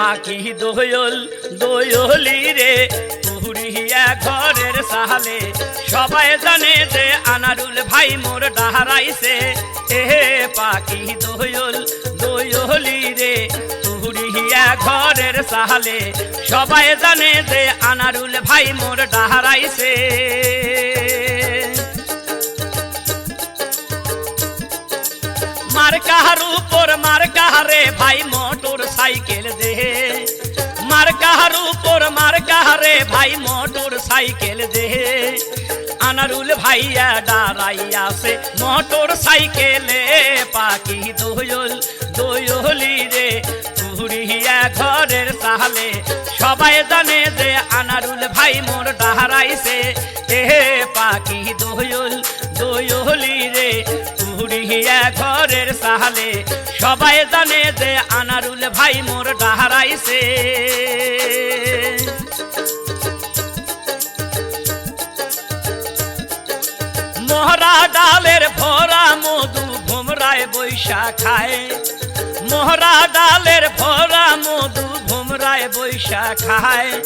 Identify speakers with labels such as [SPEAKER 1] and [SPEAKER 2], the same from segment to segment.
[SPEAKER 1] পাখি দোয়ল দোয়লি রে পুরিয়া ঘরের সাহালে সবাই জানে যে আনারুল ভাই মোর ডাহারাইছে এ পাখি দোয়ল দোয়লি রে পুরিয়া ঘরের সাহালে সবাই জানে যে আনারুল ভাই মোর ডাহারাইছে मार काहरू पर मार काहरे भाई मोटर साइकिल दे मार काहरू पर मार काहरे भाई मोटर साइकिल दे अनारुल भाइया डाराइया से मोटर साइकिल पाखी दोयल दोयली रे पुरिया घरेर साहले सबाई जाने जे अनारुल भाई मोर डाराइसे ए पाखी दोयल दोयली रे पुरिया घरेर साहले सबाई जाने जे अनारुल भाई मोर डाहाराइसे मोहरा डालेर भरा मधु भुमराय बैशा खाए मोहरा डालेर भरा मधु भुमराय बैशा खाए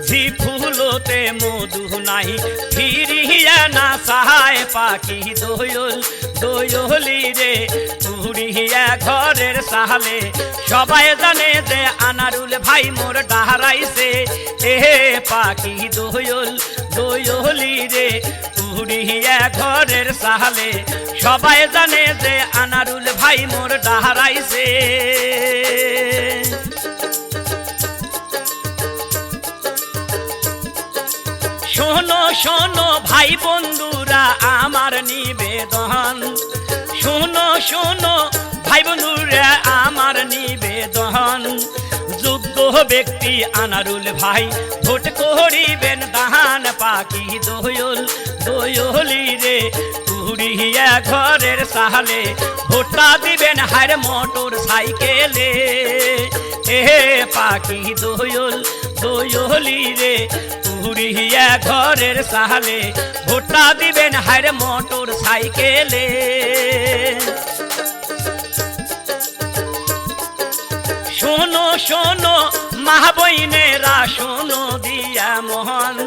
[SPEAKER 1] जी फूलोते मधु नहीं फिरिया ना सहाय पाखी दोयल दोयली रे पुरिया घरेर साहले सबाई जाने जे अनारुल भाई मोर डाहाराइसे ए पाखी दोयल दोयली रे पुरिया घरेर साहले सबाई जाने जे अनारुल भाई मोर डाहाराइसे शोनो शोनो भाई बंधुरा आमार निवेदन शोनो शोनो भाई बंधुरा आमार निवेदन योग्य व्यक्ति अनारुल भाई भोट करिबेन दान पाखी दोयल दोयली रे पुरिया घरेर साहले भोटा दिबेन हार मोटर साइकेले ए पाखी दोयल दोयली रे पुरिया घरेर साहले भोटा दिबेन हार मोटर साइकेले शोनो शोनो महा बहिनेरा शोनो दिया मोहन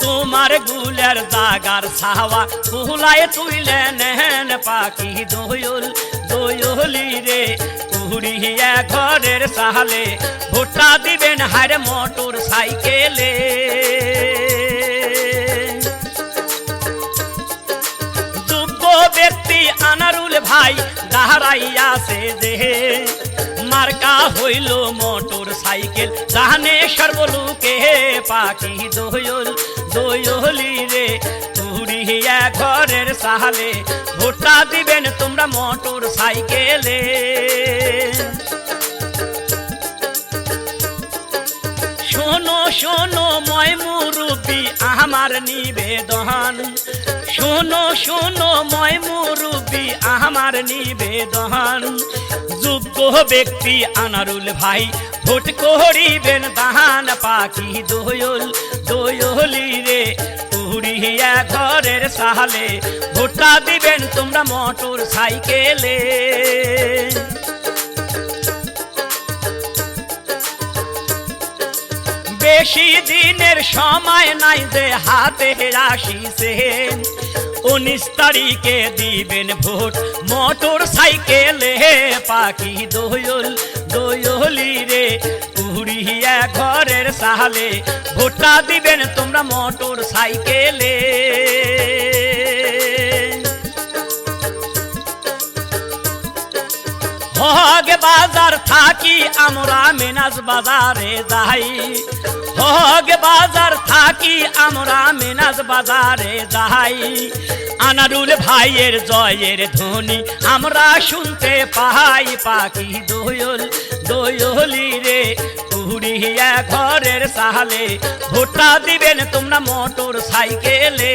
[SPEAKER 1] तुम्हार गुलेर जागार साहवा फुलाय तुइले नेहन पाखी दोयल दोयली रे पुरिया घरेर साहले भोटा दिबेन हार मोटर साइकेले व्यक्ति अनारुल भाई डाहाराइया से दे मार्का हইলো मोटर साइकिल जाने सर्वलू के पाखी दोयल दोयली रे पुरिया घरेर साहले भोटा दिबेन तोमरा मोटर साइकेले शोनो शोनो मय मुरुबी आमार निवेदन शोनो शोनो मय मुरुबी आमार निवेदन योग्य व्यक्ति अनारुल भाई भोट करिबेन दान पाखी दोयल दोयली रे पुरिया घरेर साहले भोटा दिबेन तोमरा मोटर साइकेले बेशी दिनेर समय नाई जे हाते आशिसे 19 तारिखे दिबेन भोट मोटर साइकेले पाखी दोयल दोयली रे पुरिया घरेर साहले भोटा दिबेन तोमरा मोटर साइकेले होगे बाजार थाकी आमरा मेनाज बाजारे जाई होगे बाजार थाकी आमरा मेनाज बाजारे जाई अनारुल भाइयेर जयेर ध्वनि आमरा शुनते पाई पाखी दोयल दोयली रे पुरिया घरेर साहले भोटा दिबेन तोमरा मोटर साइकेले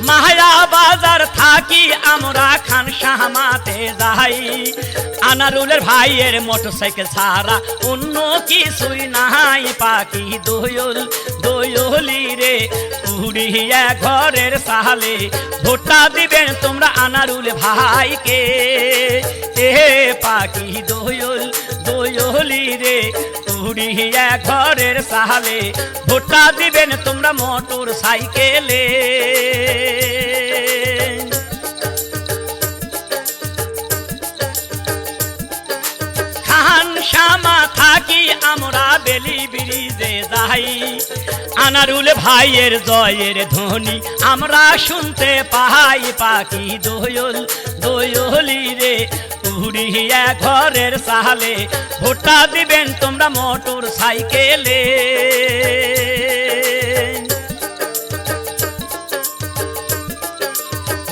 [SPEAKER 1] माया बाजार थाकी आमरा खान शाहमाते जाई अनारुलेर भाइयेर मोटरसाइकेल छाड़ा अन्य किछुई नाई पाखी दोयल दोयली रे উড়িয়া ঘরের সাহালে ভোটটা দিবেন তোমরা আনারুল ভাইকে। এ পাখি দোয়ল দোয়লি রে উড়িয়া ঘরের সাহালে ভোটটা দিবেন তোমরা মোটর সাইকেলে। শ্যামা থাকি আমরা বেলি ব্রিজে যাই, আনারুল ভাইয়ের জয়ের ধ্বনি আমরা শুনতে পাই। পাখি দোয়ল দোয়লি রে উড়িয়া ঘরের সাহালে ভোটটা দিবেন তোমরা মোটর সাইকেলে।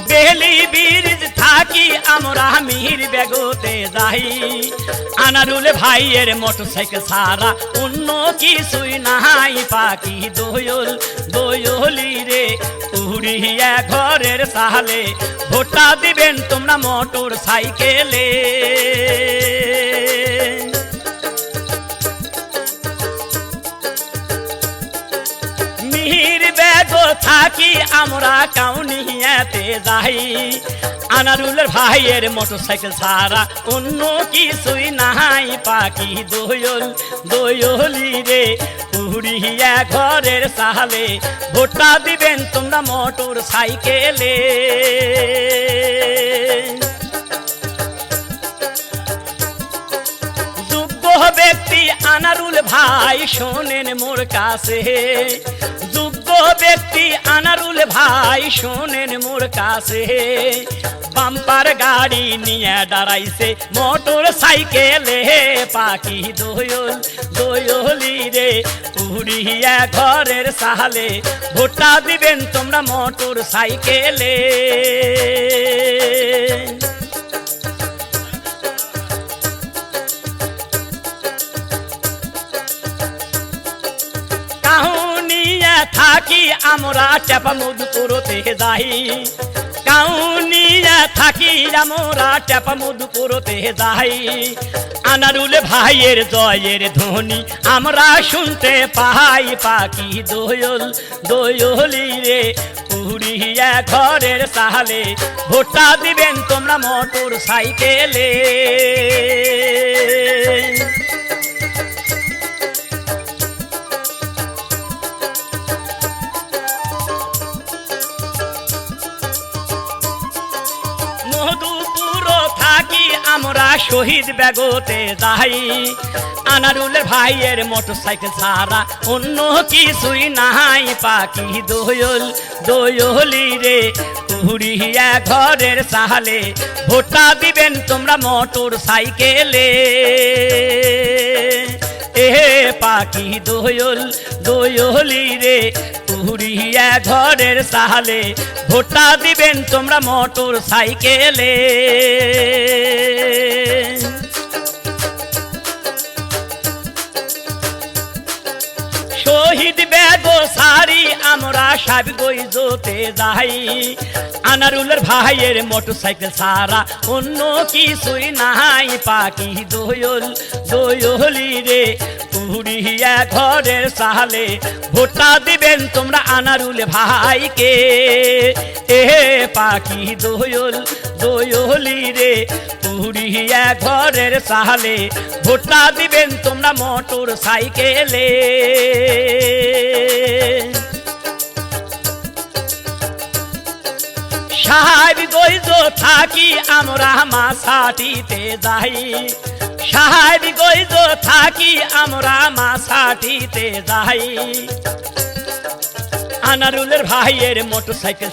[SPEAKER 1] বেলি ব্রিজ থাকি আমরা মিহির বেগতে যাই, আনারুল ভাইয়ের মোটরসাইকেল সারা অন্য কিছুই নাই। পাখি দোয়ল দোয়লি রে উড়িয়া ঘরের সাহালে ভোটটা দিবেন তোমরা মোটর সাইকেলে। মিহির বেগ থাকি আমরা কাউনিয়াতে যাই, আনারুলের ভাইয়ের মোটরসাইকেল ছাড়া অন্য কিছুই নাই। পাখি দোয়ল দোয়লি রে উড়িয়া ঘরের সাহালে ভোটটা দিবেন তোমরা মোটর সাইকেলে। যোগ্য ব্যক্তি আনারুল ভাই শোনেন মোর কাছে, যোগ্য ব্যক্তি আনারুল ভাই শোনেন মোর কাছে। বাম্পার গাড়ি নিয়ে দাঁড়াইছে মোটর সাইকেলে। পাখি দোয়ল দোয়লি রে উড়িয়া ঘরের সাহালে ভোটটা দিবেন তোমরা মোটর সাইকেলে। কাউনিয়া থাকি আমরা চাপামুদপুরতে যাই, কাউনিয়া থাকি আমরা চাপামুদপুরতে যাই। আনারুল ভাইয়ের জয়ের ধ্বনি আমরা শুনতে পাই। পাখি দোয়ল দোয়লি রে উড়িয়া ঘরের সাহালে ভোটটা দিবেন তোমরা মোটর সাইকেলে। মধুপুর থাকি আমরা শহীদ বেগতে যাই, আনারুলের ভাইয়ের মোটরসাইকেল ছাড়া অন্য কিছুই নাই। পাখি দোয়ল দোয়লি রে উড়িয়া ঘরের সাহালে ভোটটা দিবেন তোমরা মোটর সাইকেলে। এ পাখি দোয়ল দোয়লি রে উড়িয়া ঘরের সাহালে ভোটটা দিবেন তোমরা মোটর সাইকেলে। শহীদ বেগ সারি আমরা সব গইজতে যাই, আনারুলের ভাইয়ের মোটরসাইকেল ছাড়া অন্য কিছুই নাই। পাখি দোয়ল দোয়লি রে উড়িয়া ঘরের সাহালে ভোটটা দিবেন তোমরা আনারুল ভাইকে। এ পাখি দোয়ল দোয়লি রে উড়িয়া ঘরের সাহালে ভোটটা দিবেন তোমরা মোটর সাইকেলে। সাহেব গইজ থাকি আমরা মাসাটিতে যাই, সাহেব গইজ থাকি আমরা মাসাটিতে যাই। আনারুলের ভাইয়ের মোটরসাইকেল